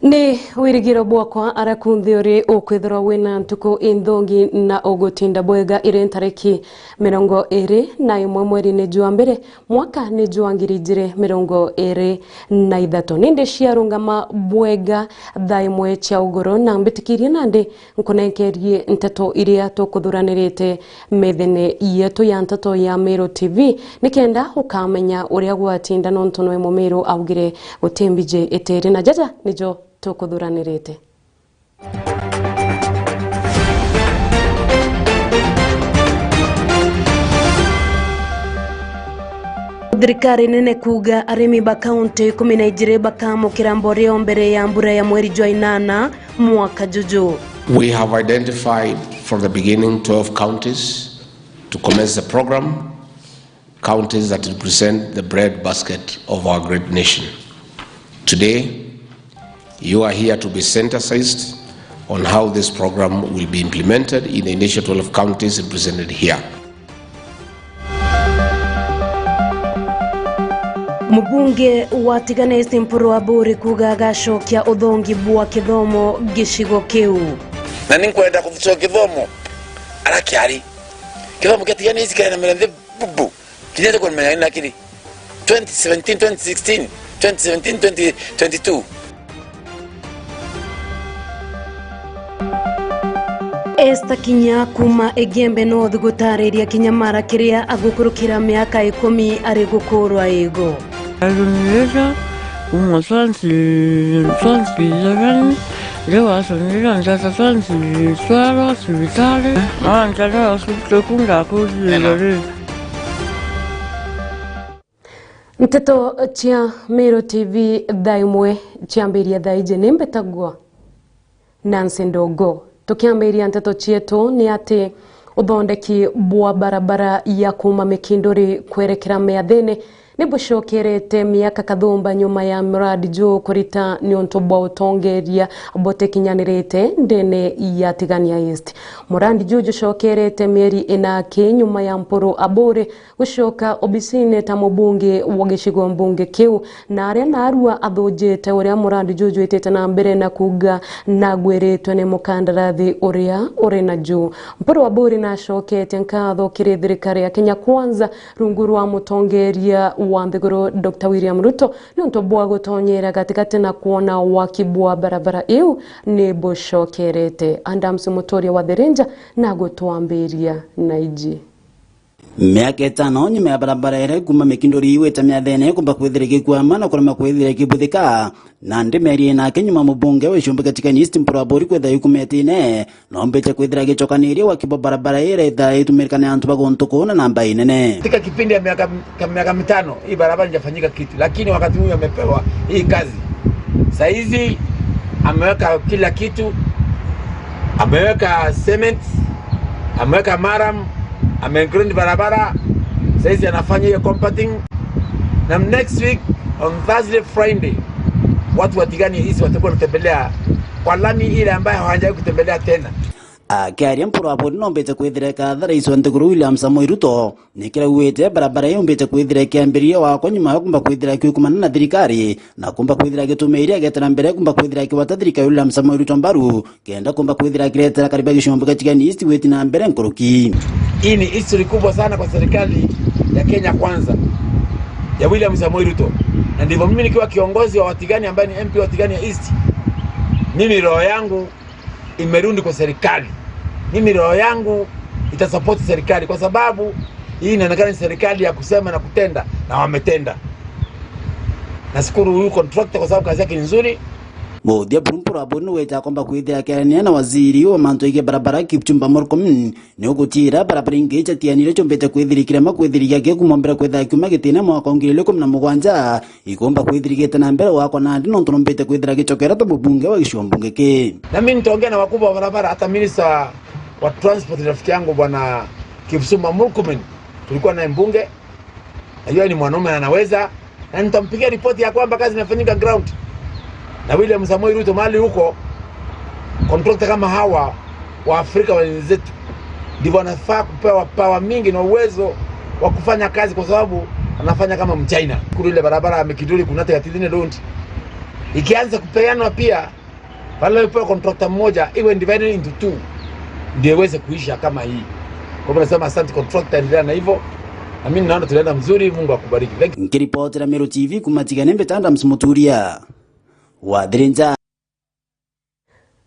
Ni wirigiro bwakwa arakuntheori okwithira wina ntuku indhongi na ogutinda bwega ire tariki 21 mweri ni jua mbere mwaka ni jua ngirijire 23 ninde ciarungama bwega thaimwe cia ugoro na mbitikirie nande nkunenkerie nteto iria tukuthuranirite methene yetu ya nteto ya Meru Tv nikenda ukamenya uria gwatinda nontonwe Meru augire gutembije etere na jaja nijo tukuthuranirite. Thirikari nene kuga arimi ba kaunti 12 bakamukira mboreo mbere ya mbura ya mweri jwa 8 mwaka juju. We have identified from the beginning 12 counties to commence the program, counties that represent the bread basket of our great nation. Today, you are here to be sensitized on how this program will be implemented in the initial 12 counties represented here. Mubunge watigane Mpuru Aburi kuga gashokia uthongi bwa kithomo gicigo kiu. Na ninkwenda kuvucho kithomo arakiari. Kithomo kitigane isikana na merende bubu. Kinete kwa menya ina kili 2017 2016 2017 2022. Esta kinya kuma egembe no thugutariria kinyamara kiria agukurukira miaka 10 ari gukurwa ego. Alunileza umasansi lewa sonira njasa sansi swara sivitale njala sutekunda kuzilele. Nteto chia Meru TV daimwe chiambiria daije nembetagwa Nancy Ndogo. Tukiambiria nteto chietu ni ati uthondeki bwa barabara ya kuma Mikindori kwerekera Meathene nibucokerete miaka kathumba nyuma ya muradi jo kurita nionto bwa utongeria botekinyanirite ndene ya Tigania East. Muradi jo jocokerete mieri inake nyuma ya Mpuru Aburi gucoka obisine ta mubunge wa gicigo mbunge kiu na aria narua athujite uria muradi jo joitete na mbere na kuga na gweretwe ne mukandarathi uria uri na jo. Mpuru Aburi na cokete nkatho kiri thirikari ya Kenya Kwanza rungu rwa mutongeria wa Nthiguru Dr. William Ruto nonto bwa gutonyera gatigati na kuona wakibwa barabara iu ni bucokerete. Andams Mutoria wa Therenja na gutwambiria naiji. Miaka 5 nyuma ya barabara ere kuma Mikindori iweta Meathene kumba kwithirike kwama na kurema kwithirike buthika na ndimeri na kenyuma mubunge we shumbe katika East Mpuru Aburi kwetha yukumetine no mbete kwithira gicokaniri wa kibo barabara ere tha itumirikane antu bagontukuna namba inene. Katika kipindi ya miaka 5 hii barabara haijafanyika kitu, lakini wakati huu amepewa hii kazi. Saizi ameweka kila kitu, ameweka cement, ameweka maram, amegrund barabara. Saizi anafanya hiyo compacting, na next week on Thursday Friday watu wa Tigania East watakuwa kutembelea kwa lami ile ambayo hawajawahi kutembelea tena. Akiaria Mpuru Aburi no mbete kwithireka Rais wa Nthiguru William Samoei Ruto nikira uwete barabara yo mbete kwithireka ambiria wako nyuma yo kumba kwithireka kumana na thirikari na kumba kwithireka gitumiria getera mbere kumba kwithireka watathirika William Samoei Ruto mbaru kenda kumba kwithireka kiretera kariba gicombo katika East weti na mbere nkuruki. Hii ni history kubwa sana kwa serikali ya Kenya Kwanza ya William Samoei Ruto, na ndivyo mimi nikiwa kiongozi wa Watigania ambaye ni MP wa Tigania East, mimi roho yangu imerudi kwa serikali. Mimi roho yangu itasupport serikali kwa sababu hii inaonekana ni serikali ya kusema na kutenda, na wametenda. Nashukuru huyu contractor kwa sababu kazi yake nzuri. Modia Mpuru Aburi weta kwamba kwithira kerania na waziri wa manto ige barabara Kipchumba Murkomen ni ugutira barabara ingeja tianire chombete kwithirikira makwithirikia ke kumombera kwetha kuma gitina mwaka 2017 ikomba kwithirikite na mbere wako na ndi nonto nombete kwithira gichokera to mubunge wa gicigo mbunge ke. Na mimi nitaongea na wakubwa wa barabara, hata minister wa transport rafiki yangu bwana Kipchumba Murkomen tulikuwa naye mbunge, najua ni mwanaume anaweza, na nitampigia ripoti ya kwamba kazi inafanyika ground. Na William Samoei Ruto mali huko contractor kama hawa wa Afrika wenzetu ndivyo wanafaa kupewa power mingi na uwezo wa kufanya kazi, kwa sababu anafanya kama Mchina. Kule ile barabara ya Mikindori kunata ya Tidine Road Ikianza kupeanwa pia pale upewa contractor mmoja iwe divided into 2 ndio iweze kuisha kama hii. Kwa hivyo nasema asante contractor, endelea na hivyo. Na mimi naona tunaenda mzuri, Mungu akubariki. Nikiripoti na Meru TV kumatigane mbetanda msimuturia wa Drenja.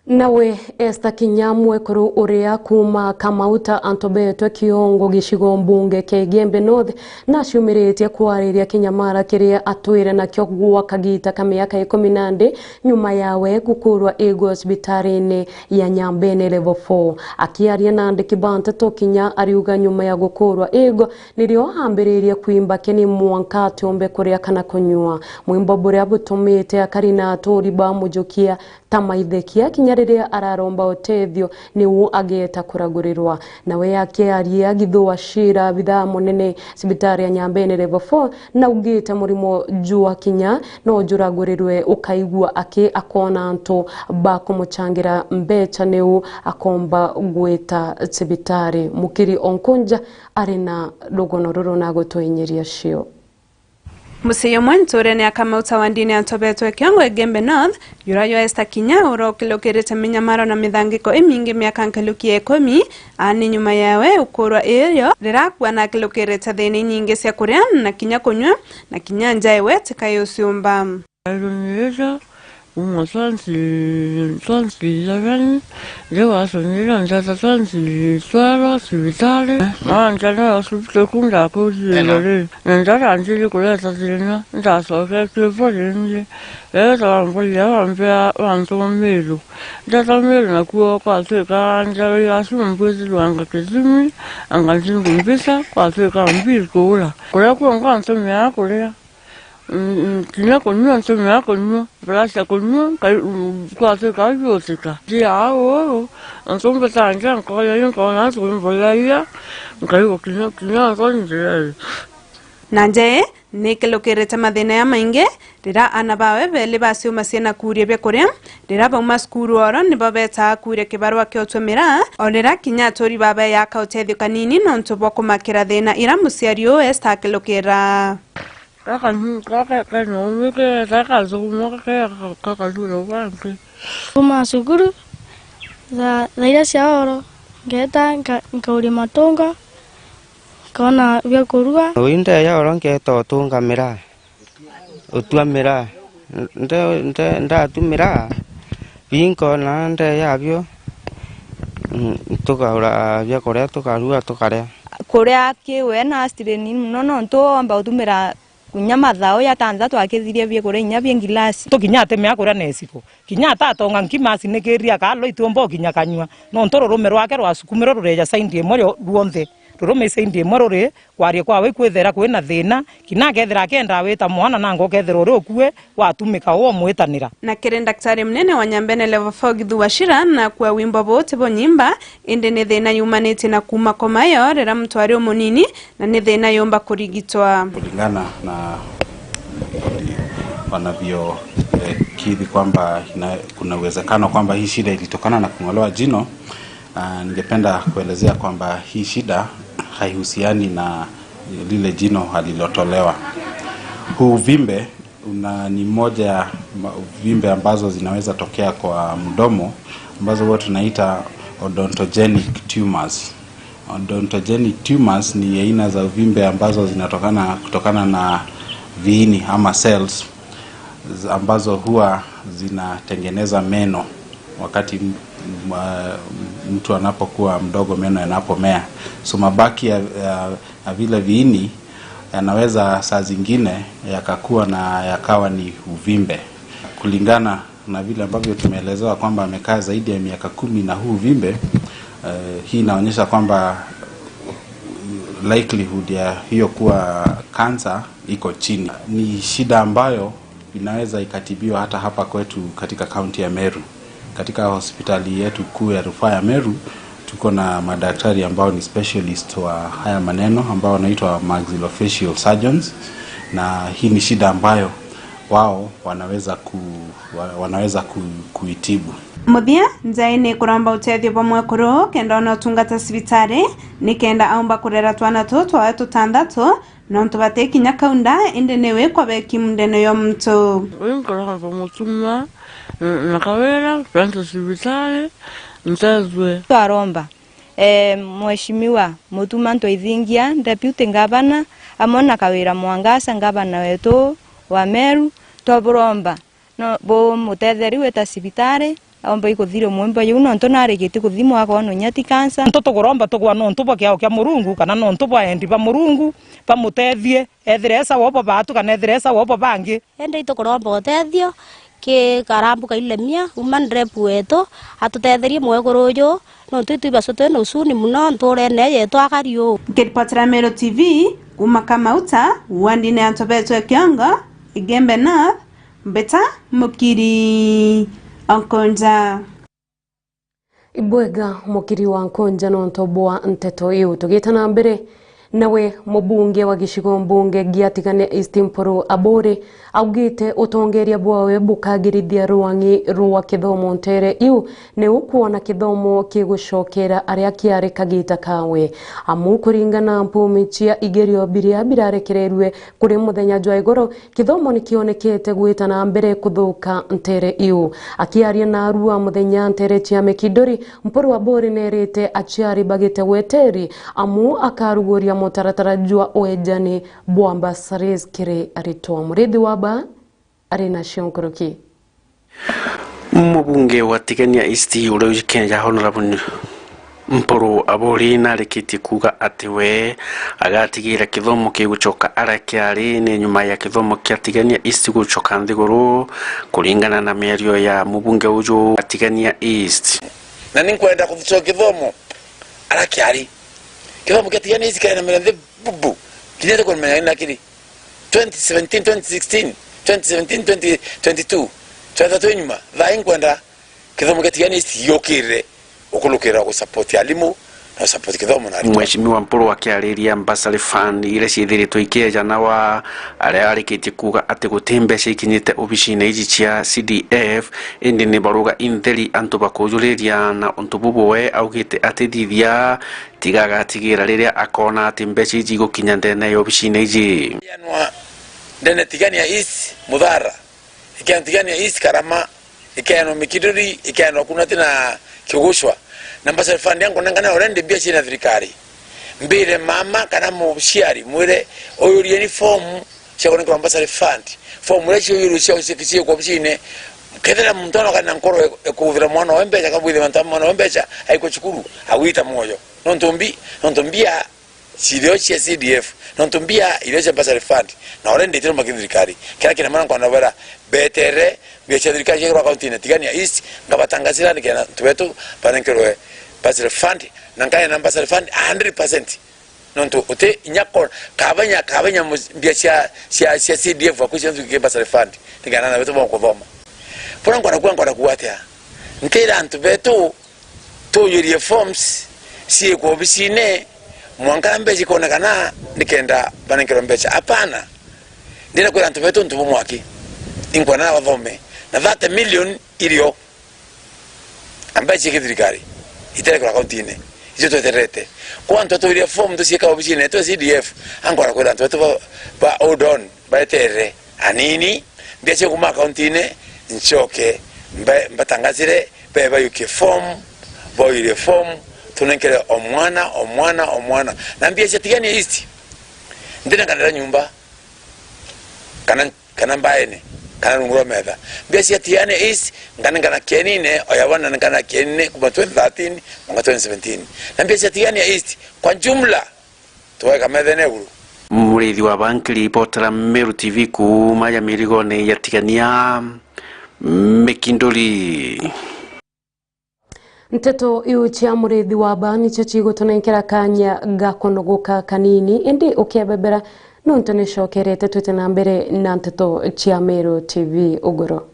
Nawe Esther Kinyamwe kuru uria kuma Kamauta antobetwe kiongo gicigo mbunge ke Gembe North na ciumiritie kwariria Kinyamara kiria atwire na kyo gwa kagita kamiaka 14 nyuma yawe gukurwa ego hospitali-ini ya Nyambene level 4. Akiaria na andiki bante Tokinya ariuga nyuma ya gukurwa ego nirio hambiririe kuimba keni mwankati ombe kuria kana kunyua mwimbo buria butumite akarina atori ba mujokia tamaithekia kinyariria araromba otethio niwo ageta kuragurirwa nawe yake aria githua shira bitha munene sibitari ya Nyambene level 4 na ugita murimo jua kinya no juragurirwe ukaigwa akona anto ba kumuchangira mbecha niwo akomba gweta sibitari mukiri onkonja arena logonororo na gotoinyeria cio. Museyo mwenture ni Kamauta wandini antobetwe kiongo Gembe North yurayo Esther Kinya uro kilokirite minyamaro na mithangiko imingi miaka nkelukie 10 ani nyuma yawe ukurwa iyo rirakwa na kilokirite thini nyingi cia kuria na kinya kunywa na kinya njaiwe tikayusiumba Swansi Lagan, lleva a sonir Santa Swansi, Suero, Civitale, Manchana, Subsecunda, Così, Nandara, Angeli, Coletta, Sina, da Soca, Clifford, era un po' di avanti a Meru. Da Meru, la cua, qualche cangia, assume questo anche che simi, anche se non pesa, qualche cambio, quella con quanto mi ha Corea. Kina kunywa nsema kunywa brasha kunywa kwa seka yosika dia o nsomba tanga kwa yayin kwa na nsomba ya ngai kina sonje nanje nikilokirite mathina ya maingi rira anabawe bele basio masiena kuria be kuria rira ba maskuru oro ni babeta kuria kibarwa kyotumira orira kinya tori baba ya kautethio kanini no ntobo kumakira thina ira musiario Esther kilokira kaka no meke kaka zomo kaka duro wangu kuma sukuru za ira cia oro ngeta nkauri matonga kana bya kurua winde ya oro ngeta tunga mira utua mira nda tumira binko na nda ya byo tukaura bya korea tukarua tukarea kuria kiwe na astreni no ntomba utumira kunyama thao ya tanza twakithirie bie kure inya bie ngilasi tukinyate me akura nesiko kinyata atonga nkimasi nekeria kalo itombo kinya kanywa no ntororo rwake rwasukumiro rureja saindi emwe ruonthe rurume saindi emwe ruri kwarie kwawe kwithera kwina thina kinakethera kenda wita mwana nango kethera uri okue watumika wo mwitanira na kire daktari mnene wa Nyambene level 4 githua shira na kwa wimbo bote bo nyimba inde ne thina yumanite na kuma komayo rera mtwari munini na ne thina yomba kurigitwa kulingana na wanavyo kidhi kwamba kuna uwezekano kwamba hii shida ilitokana na kung'olewa jino. Ningependa kuelezea kwamba hii shida haihusiani na lile jino halilotolewa. Huu vimbe ni moja ya vimbe ambazo zinaweza tokea kwa mdomo ambazo huwa tunaita odontogenic tumors. Odontogenic tumors ni aina za vimbe ambazo kutokana na viini ama cells ambazo huwa zinatengeneza meno wakati mtu anapokuwa mdogo, meno yanapomea. So mabaki ya vile viini yanaweza saa zingine yakakuwa na yakawa ni uvimbe. Kulingana na vile ambavyo tumeelezewa kwamba amekaa zaidi ya miaka 10 na huu uvimbe, hii inaonyesha kwamba likelihood ya hiyo kuwa cancer iko chini. Ni shida ambayo inaweza ikatibiwa hata hapa kwetu katika kaunti ya Meru. Katika hospitali yetu kuu ya rufaa ya Meru tuko na madaktari ambao ni specialist wa haya maneno ambao wanaitwa maxillofacial surgeons, na hii ni shida ambayo wao wanaweza kuitibu. Muthia njaini kuramba utethio pamwe kuru kenda ona utungata cibitari ni kenda aumba kurera twana twa tutandatu no ntubate kinya kaunda indi niwe kwa beki mundene yo mtu winkora mutuma nakawera kwenda cibitari ntazwe twaromba mheshimiwa mutuma ntwaithingia deputy ngavana amona kawira mwangasa ngavana wetu wa Meru twaburomba no bo mutetheri weta cibitari aomba ikuthire mwemba yu no ntonare giti kuthimwa kwa no nyati kansa ntoto kuromba tugwa no ntuba kya Murungu kana no ntuba endi ba Murungu pamutethie ethiresa wopo batu kana ethiresa wopo bangi ende ito kuromba utethio ke karambuka ilemia human rep wetu atutetherie mwegorojo no tuituiba sote no suni muno ntore ne yetu akario Kiripotera Meru TV kuma Kamauta wandine antobetwe kiongo igembe na beta mukiri Ankonja ibwega mukiri wa Ankonja no ntobwa nteto yu tugitana mbere nawe mubunge wa gishigo mbunge giatigane Istimporo Abore augite utongeria bwawe bukagirithia ruangi rwa kithomo ntere yu ne ukuona kithomo kigucokera aria kiare kagita kawe amu kuringana mpumichia igerio biria birarekererwe kuri muthenya jwa igoro kithomo ni kionekete gwitana mbere kuthuka ntere yu akiaria na arua muthenya ntere chia Mekidori Mporo Abore nerete achiari bagite weteri amu akarugoria mutaratara jwa oejani bwamba saris kire aritoa murithi waba arena shonkoroki mubunge wa Tigania East ule Kenya honorable Mporo Abore narikiti kuga atiwe agatigira kithomo kigucoka arakiari ni nyuma ya kithomo kia Tigania East gucoka nthiguru kuringana na mĩario ya mubunge uju Tigania East na ninkwenda kuvucoka kithomo arakiari kithomo kia Tigania East kana mĩrende bubu kinete kwa menya nakiri 2017 2016 2017 2022 twatatu nyuma thain kwenda kithomo kia Tigania East yokire ukulukira ku support alimu na support kithomo na Mheshimiwa Mporo akiariria Ambassador Fund ile ciithiritwo ikeja na wa aria arikiti kuga ati gutimbeca ikinyite obicine iji cia CDF indi ni baruga intheri antu bakujuriria na untububu we augite ati thithia tigaga tigira riria akona ati mbeca iji gukinya ndene yo obicine iji yanwa ndene Tigania East mudhara ikian Tigania East Karama ikiano Mekidori ikiano kuna tena kigushwa na Ambassador Fund yangu nangana orende bia chini thirikari mbire mama kana mushiari mwire oyuri ni form chakone kwa Ambassador Fund form lecho yuru chao sifisie kwa bishine kedera mtono kana nkoro ekuvira mwana wembecha kabwile mantama mwana wembecha aiko chukuru awita moyo nontombia sidio cha CDF nontombia ile cha Ambassador Fund na orende tiro makindikari kila mwana kwa nabara betere biacha thirikari kwa kaunti Tigania East ngabatangazira ni kana tuwetu panenkero Ambassador Fund nangaya na Ambassador Fund 100% nonto ote nyako kabanya biacha cia CDF akusha nzuke Ambassador Fund tigana na wetu bonko voma pora ngwana kuwatia ntera antu betu to yuri forms si ko bisine mwangambe jikona kana nikenda panenkero mbecha hapana ndina kwa antu betu ntubu mwaki ingwana wavome na 30 million ilio ambaye chikidrikari itele kwa kautine hizo toterete kwa ntoto ile form to sika obisine to CDF angora kwa ntoto ba odon ba tere anini biache kuma kautine nchoke mbatangazire beba yuke form boile form tunenkele omwana na biache Tigania East ndina kana nyumba kana mbaene kana runguro meda biasia Tigania East ngana kenine oyabana ngana kenine kuma 2013 mwaka 2017 na biasia Tigania East kwa jumla tuweka medene uru murithi wa banki reporter Meru TV kuma ya mirigone ya Tigania Mekindori nteto iu chia murithi wa bani cho chigo tunenkera kanya gakonogoka kanini indi ukebebera nonto nishokerete twitena mbere na nteto chia Meru TV ugoro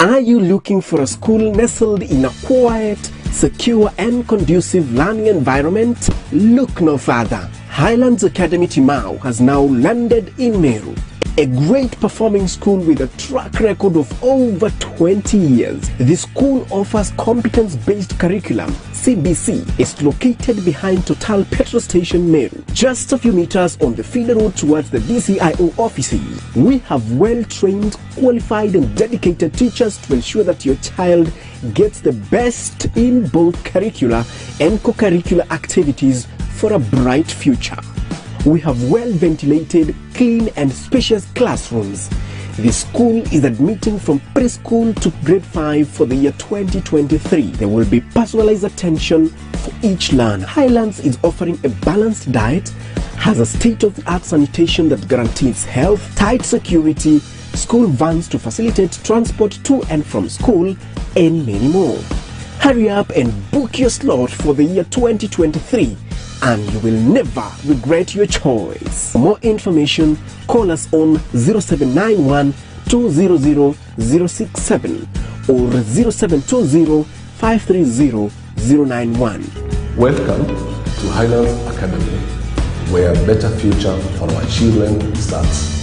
Are you looking for a school nestled in a quiet, secure and conducive learning environment? Look no further. Highlands Academy Timau has now landed in Meru. A great performing school with a track record of over 20 years. The school offers competence-based curriculum. CBC is located behind Total Petrol Station Meru, just a few meters on the feeder road towards the DCIO offices. We have well-trained, qualified and dedicated teachers to ensure that your child gets the best in both curricular and co-curricular activities for a bright future. We have well-ventilated, clean and spacious classrooms. The school is admitting from preschool to grade 5 for the year 2023. There will be personalized attention for each learner. Highlands is offering a balanced diet, has a state-of-the-art sanitation that guarantees health, tight security, school vans to facilitate transport to and from school, and many more. Hurry up and book your slot for the year 2023. And you will never regret your choice. For more information, call us on 0791 200 067 or 0720 530 091. Welcome to Highlands Academy, where a better future for our children starts.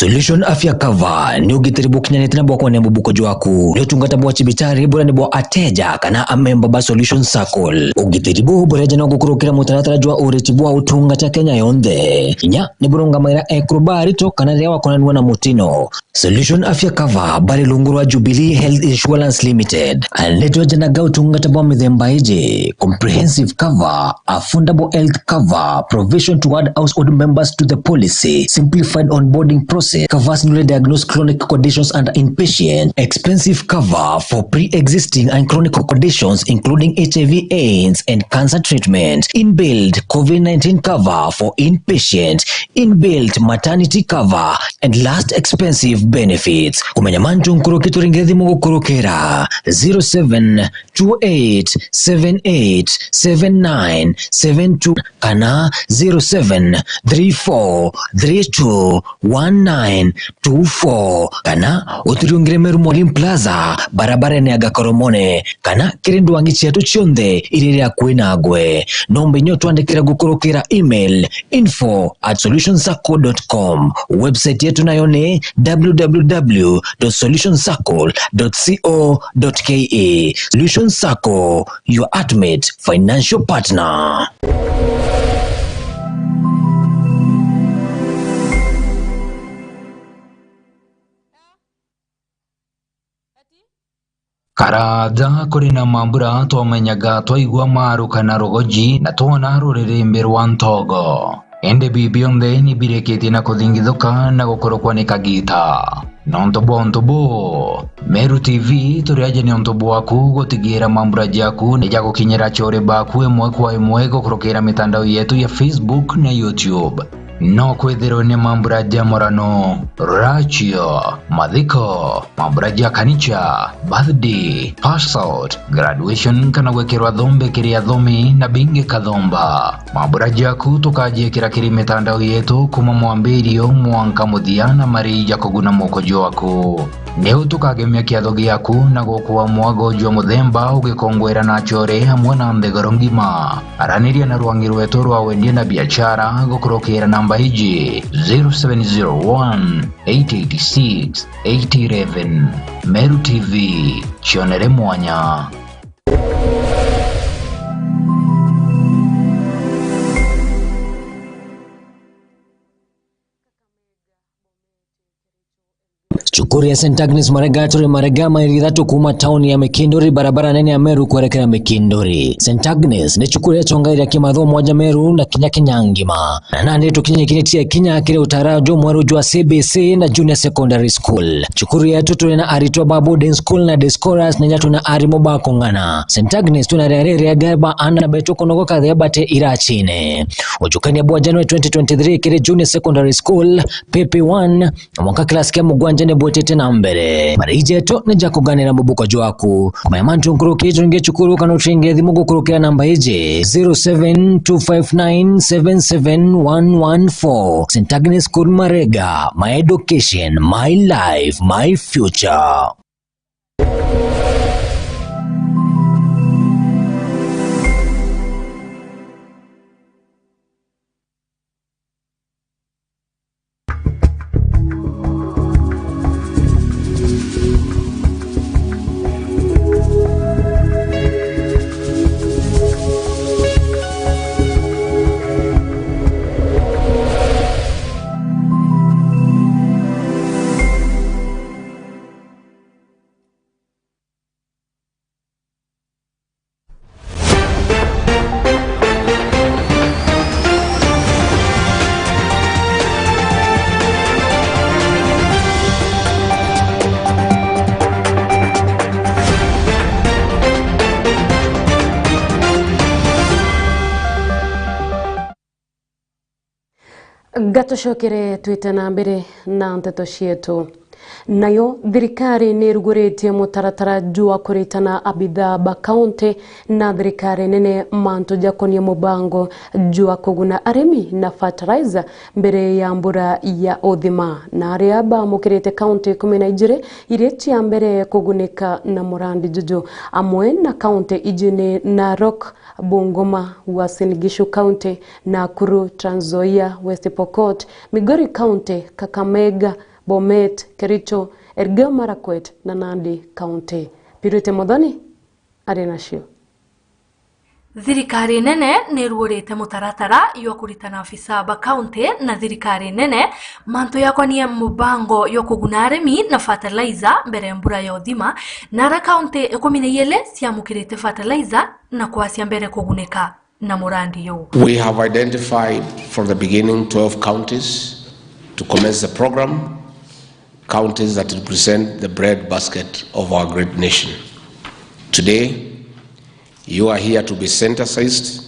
Solution Afya Cover ni ugitiri bukinyanite na bwako nembo bukojo waku leo tungata bwa chibitari bora ni bwa ateja kana amemba ba Solution Circle ugitiri bu boreja no gukurukira mutaratara jwa ureti bwa utunga cha Kenya yonde inya ni buronga maira ekrobari to kana lewa konanwa na mutino. Solution Afya Cover bari lungurwa Jubilee Health Insurance Limited aleto jana ga utunga tabwa mithemba ije comprehensive cover, affordable health cover, provision to add household members to the policy, simplified onboarding process, covers newly diagnosed chronic conditions and inpatient, expensive cover for pre-existing and chronic conditions including HIV/AIDS and cancer treatment, inbuilt COVID-19 cover for inpatient, inbuilt maternity cover, and last expensive benefits. Kumenya manju nkurukito ringezi mungu kurukera 0728787972 kana 0734321924 kana uturiungire Meru Mwalimu Plaza barabara ni agakoromone kana kirindu wangichi yetu chionde iriri ya kuinagwe nombe nyotu andikira gukurukira email info@solutionscircle.com website yetu nayone www.solutionscircle.co.ke. Solution Circle, your ultimate financial partner. Karada korina mambura twomenyaga twaigua maru kana rogoji na twona rurire rwa ntogo ende bibionde ni bireketi na kuthingithuka na gukorokwa ni kagita nontobo Meru TV turiaje ni ontobo waku gutigira mambura jaku ni jago kinyera chore baku emwe kwa emwe gukorokera mitandao yetu ya Facebook na YouTube no kwethero ni mambura jamorano rachio madhiko mambura kanicha birthday passport graduation kana wekerwa dhombe kiria dhomi na binge kadhomba mambura jaku tukaje kiri mitandao yetu kuma mwambirio mwanka muthiana mari jakoguna mokojo waku neu tukagemia kiatho giaku na gokuwa mwago jwa muthemba ugikongwera na chore hamwe na ndegoro ngima araniria na rwangi rwetu rwa wendie na biashara gukurokera namba hiji 0701-886-811 Meru TV chionere mwanya. Chukuri ya St. Agnes Maregatore Maregama ilithatu kuma town ya Mekindori barabara nene ya Meru kuelekea Mekindori. St. Agnes ni chukuri ya chongairi ya kimadho moja Meru na kinya ngima. Na nani tukinye kinetia kinya kile utarajo mweru jua CBC na Junior Secondary School. Chukuri ya tutu na aritoa boarding school na Discoras na nyatu na arimoba kongana. St. Agnes tunarere ya gaba ana na betoko nogoka dhebate irachine. Ujukani ya bua January 2023 kile Junior Secondary School PP1 mwaka klasi kia mugwanja ne bote tete na mbere marije to neja kuganira mubuko jwaku kumaya mantu nkuruke nge chukuru kana utringe thimu gukurukira namba ije 0725977114 St. Agnes School Marega, my education, my life, my future. Gatushokere twitana mbere na nteto cietu. Nayo thirikari ni ruguretie mutaratara jua kuritana abitha ba kaunti na thirikari nene mantu jakonie mubango jua kuguna aremi na fertilizer mbere ya mbura ya uthima na aria bamukirite kaunti 12 ireti ya mbere kugunika na murandi juju amwe na kaunti ijine Narok, Bungoma, Uasin Gishu County, Nakuru, Trans Nzoia, West Pokot, Migori County, Kakamega, Bomet, Kericho, Elgeyo Marakwet na Nandi County. Pirite Modoni, Arenashio. Thirikari nene ni ruorete mutaratara yo kuritana afisa ba county na thirikari nene manto yakonie mubango yo kuguna aremi na fertilizer mbere mbura ya uthima na ra county 17 ciamukirite fertilizer na kwasia mbere kuguneka na murandi yo. We have identified from the beginning 12 counties to commence the program, counties that represent the bread basket of our great nation. Today, you are here to be synthesized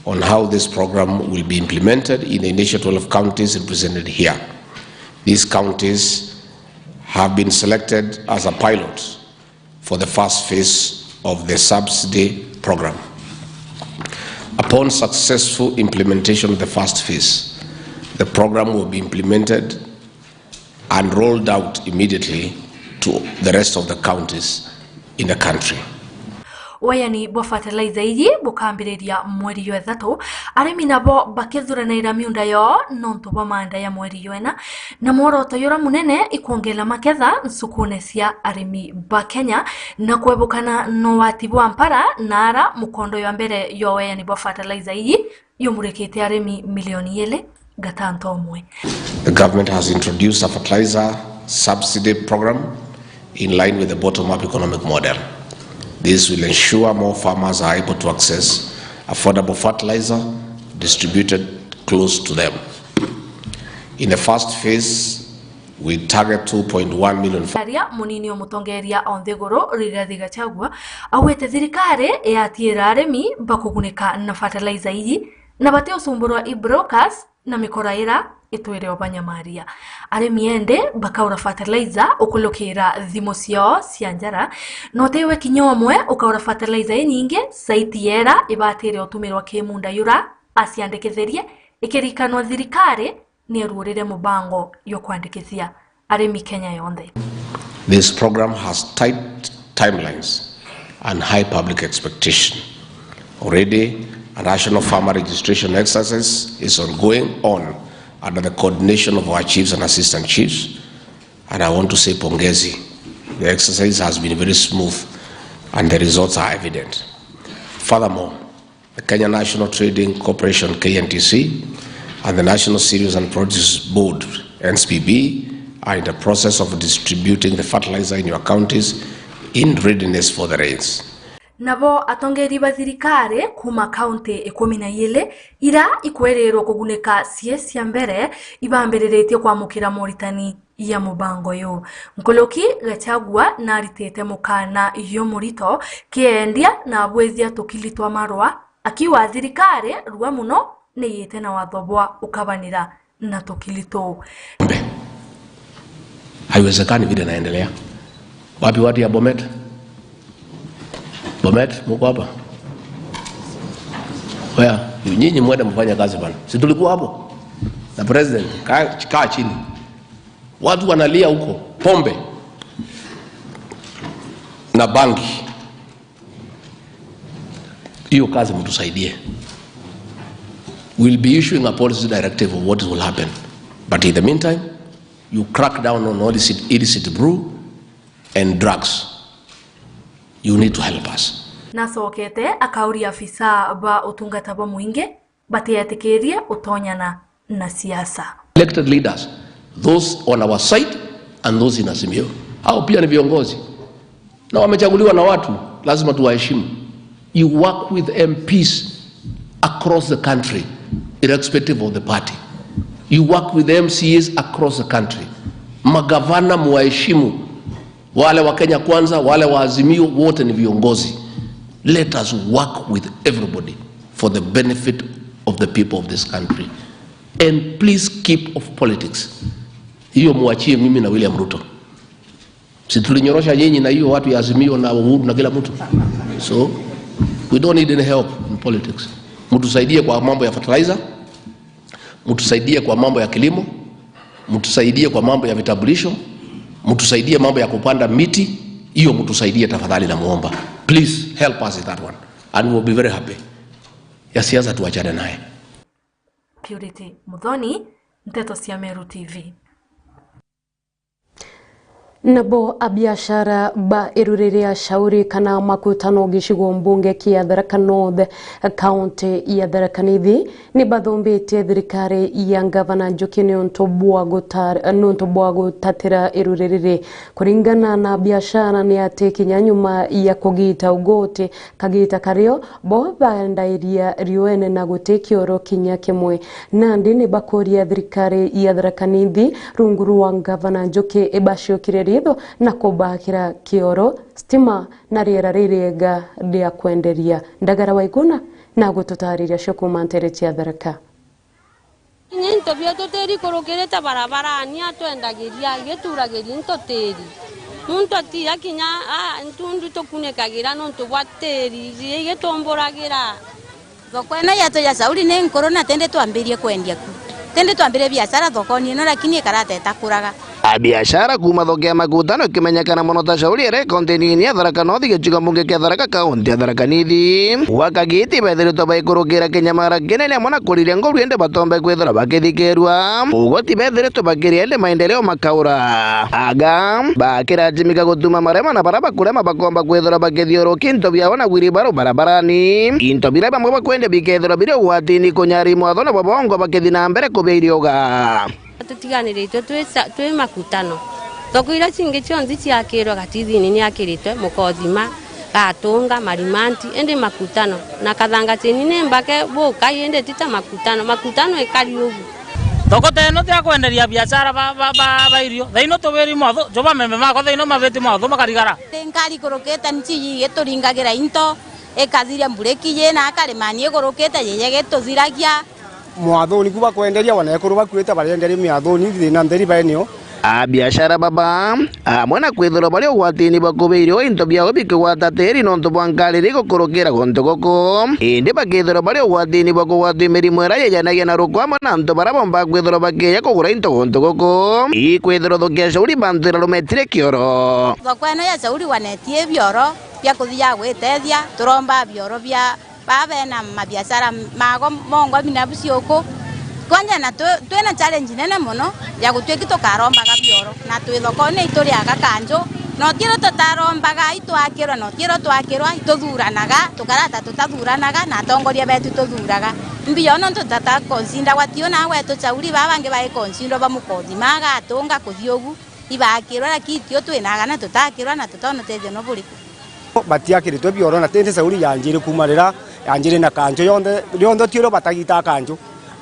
on how this program will be implemented in the initial 12 counties represented here. These counties have been selected as a pilot for the first phase of the subsidy program. Upon successful implementation of the first phase, the program will be implemented and rolled out immediately to the rest of the counties in the country. Wayani bo fertilizer iyi bukambiriria mweri yo ethatu aremi nabo bakethuranaira miunda yo nonto bo manda ya mweri yo ena na mworoto yora munene ikuongela maketha nsukune cia aremi ba Kenya na kwebukana no watibu ampara nara mukondo yo mbere yo wayani bo fertilizer iyi yumurekete aremi milioni 2 gatanto omwe. The government has introduced a fertilizer subsidy program in line with the bottom-up economic model. This will ensure more farmers are able to access affordable fertilizer distributed close to them. In the first phase, we target 2.1 million farmers. Munini omutongeria onthegoro Rigathi Gachagua awete thirikari yatira aremi bakuguneka na fertilizer iyi na bate usumburwa i-brokers na mikoraira itwire obanyamaria aremi ende bakaura fertilizer ukulokira thimo cio cia njara no tewe kinyomwe ukaura fertilizer nyingi saiti yera ibatire otumirwa kimunda yura asiandeketherie ikirikanwa thirikari ni ruurire mubango yo kwandikithia aremi Kenya yonthe. This program has tight timelines and high public expectation. Already a national farmer registration exercise is ongoing under the coordination of our chiefs and assistant chiefs, and I want to say pongezi. The exercise has been very smooth and the results are evident. Furthermore, the Kenya National Trading Corporation KNTC and the National Cereals and Produce Board NSPB are in the process of distributing the fertilizer in your counties in readiness for the rains. Nabo atongeri ba thirikari kuma county 12 ira ikwererwo kuguneka cia mbere ibambiriretie kwamukira moritani ya mubango yo. Nkoloki Gachagua naritete mukana yo murito kiendia na bwethia tukilitwa marwa akiwa thirikari ruwa muno ni yete na wathobwa ukabanira na tukilito. Haiwezekani vile naendelea. Wapi watu ya Bomet? Bomet, mko hapa? Waya, nyinyi mwende mfanye kazi bana. Si tulikuwa hapo? Na president, kaa chini. Watu wanalia huko, pombe na bangi. Hiyo kazi mtusaidie. We'll be issuing a policy directive of what will happen. But in the meantime, you crack down on all illicit brew and drugs. You need to help us. Nasokete akauri afisa ba utungata ba muinge bateyatekerie utonyana na siasa. Elected leaders, those on our side and those in Azimio. Hao pia ni viongozi. Na wamechaguliwa na watu, lazima tuwaheshimu. You work with MPs across the country, irrespective of the party. You work with MCAs across the country. Magavana muwaheshimu. Wale wa Kenya Kwanza, wale wa Azimio, wote ni viongozi. Let us work with everybody for the benefit of the people of this country. And please keep off politics. Hiyo muachie mimi na William Ruto. Si tulinyorosha nyinyi na hiyo watu ya Azimio na Uhuru na kila mtu. So we don't need any help in politics. Mtusaidie kwa mambo ya fertilizer, mtusaidie kwa mambo ya kilimo, mtusaidie kwa mambo ya vitambulisho, mtusaidie mambo ya kupanda miti. Hiyo mtusaidie tafadhali na muomba. Please help us in that one and we will be very happy. Ya siasa tuachane naye. Purity Muthoni, Nteto cia Meru TV. Nabo abiashara ba irurerea shauri kana makutano gishigo mbunge kia Tharaka North county ya Tharaka Nithi ni bathombete thirikari ya gavana Njoki nonto bwa gutatira irurerere kuringana na biashara ni ate kinyanyuma ya kugita ugote kagita kario bo bandairia riwene na gutekioro kinya kimwe nandi ni bakoria thirikari ya Tharaka Nithi runguru wa gavana Njoki ebashokire na kubakira kioro stima na riera rirega ria kwenderia ndagara waiguna na gututariria shokuma ntereti ya Tharaka. Nyinto bia toteri korokereta barabara ni atwendagiria geturagiria ntoteri muntu atia kinya ntundu tokunekagira nonto bwateri getomboragira thokwena yato ya sauri ne korona tende twambirie kwendia ku tende twambire biashara thokoni no lakini karata etakuraga biashara kuma thokea makutano ikimenyekana muno ta shauri ere konteni ya Tharaka North gichiga mbunge kia Tharaka kaunti ya Tharaka Nithi wakagiti bethiritwo baikurukira kinyamara kinene mona kuriria ngoru ende batombe kwithira bakithikirwa ugoti bethiritwo bakiria ende maendeleo makaura aga bakira jimika gutuma marema na baraba kurema bakomba kwithira bakithiuruki into biao na wiribaro barabarani into biraba mwe bakwende bikethira bire watini kunyari mwatho na babongo bakithina mbere kubeirioga tutiganiritwe twi makutano tokwira cingi cionthi ciakirwo gatithini ni akiritwe mukothima gatunga marimanti ende makutano na kathanga tini ne mbake boka ende tita makutano ikari ugu tokote no tia kwenderia biashara ba irio thaino tubiri motho joba meme mako thaino mabeti motho makarigara tenkari koroketa nchi getoringagira into ekathiria mbureki ye na akarimanie koroketa yeye getoziragia mwathoni kuba kwenderia wanekuru bakwita barenderia mwathoni thina nderi baenio biashara baba mwana kwithira bari gwatini bakubirio into biao bikigwata teri nonto bwankariri gukurukira gonto goko indi bakithira bari gwatini bakugwata mirimo ira yejanagia na rukwama na nto barabomba kwithira bakiya kugura into gonto goko ikwithira thukia shauri bantira rumetire kioro thokweno ya shauri wanetie bioro bia kuthia gwitethia turomba bioro bia baba na mabiashara mago mongo binabucioko kwanja na twena challenge nene muno ya gutwekito karomba gabioro na twithokone ituri aga kanjo no tiro tutarombaga itwakirwa no tiro twakirwa ituthuranaga tukarata tutathuranaga na tongoria betu tuthuraga mbio no tutata konsinda watio na wetu chauri babange bae konsindo bamukothi maga atunga kuthiogu ibakirwa na kitio twinaga na tutakirwa na tutono tethio no buriku batiakiritwe bioro na tende sauri yanjire kumarira yanjire na kanjo yonde tiro batagita kanjo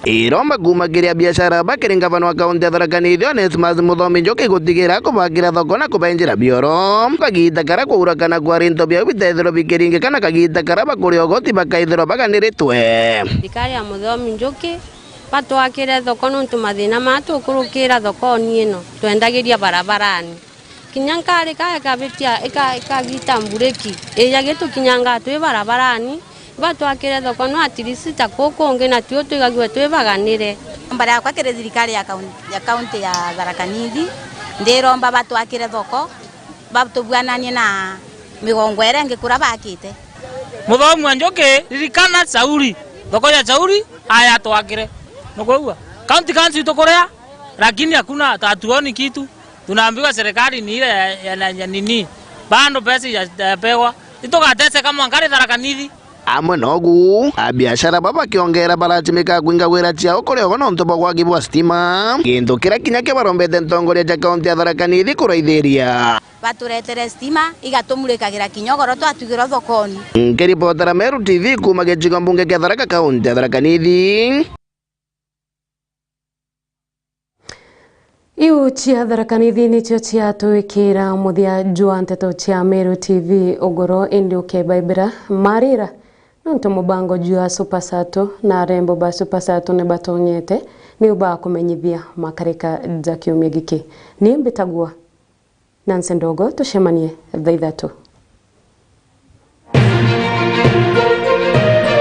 iromba kumagiria biashara bakiri gavana wa kaunti ya Tharaka Nithi Onesmus Muthomi Njoki gutigira kubagira thoko na kubenjira bioro kagita kara kuurakana kwa rinto bia bitethiro bikiringikana kagita kara bakuri ogoti bakaithiro baganiritwe thirikari ya Muthomi Njoki batwakire thoko nuntu mathina matukurukira thoko-ini ino twendagiria barabarani kinya nkari kabitia ikagita mbureki yagitukinyanga twi barabarani batwakire thoko no atirisita kukungi na tuo twigagwe twibaganire mbara yakwa kire thirikari ya kaunti ya Tharaka Nithi ndiromba batwakire thoko batubwananie na migongo ere ngikura bakite muthomu njoke ririkana Sauri thoko ya Sauri aya twakire nokwa kaunti kanzi tukorea lakini hakuna tatuoni kitu tunaambiwa serikali ni ile ya nini bando pesa ya pewa itogatese kama ngari Tharaka Nithi amwe nogu abiashara baba kiongera barachimika kwinga wira chiao kore ono ntobo kwa gibwa stima kintu kira kinya ke barombete ntongoria ja kaunti ya Tharaka Nithi kuraithiria baturetere stima igatumurikagira kinyogoro twatugira thokoni ngiripotera Meru TV kuma gicigo mbunge kia Tharaka kaunti ya Tharaka Nithi. Iu chia Tharaka Nithi nicio ciatwikira muthia jua nteto cia Meru TV ogoro indi ukebaibira marira nonto mubango jua Super SATO na rembo ba Super SATO ne batonyete ni uba kumenyithia makarika za kiumia giki ni mbitagua Nancy Ndogo tushemanie thaa 3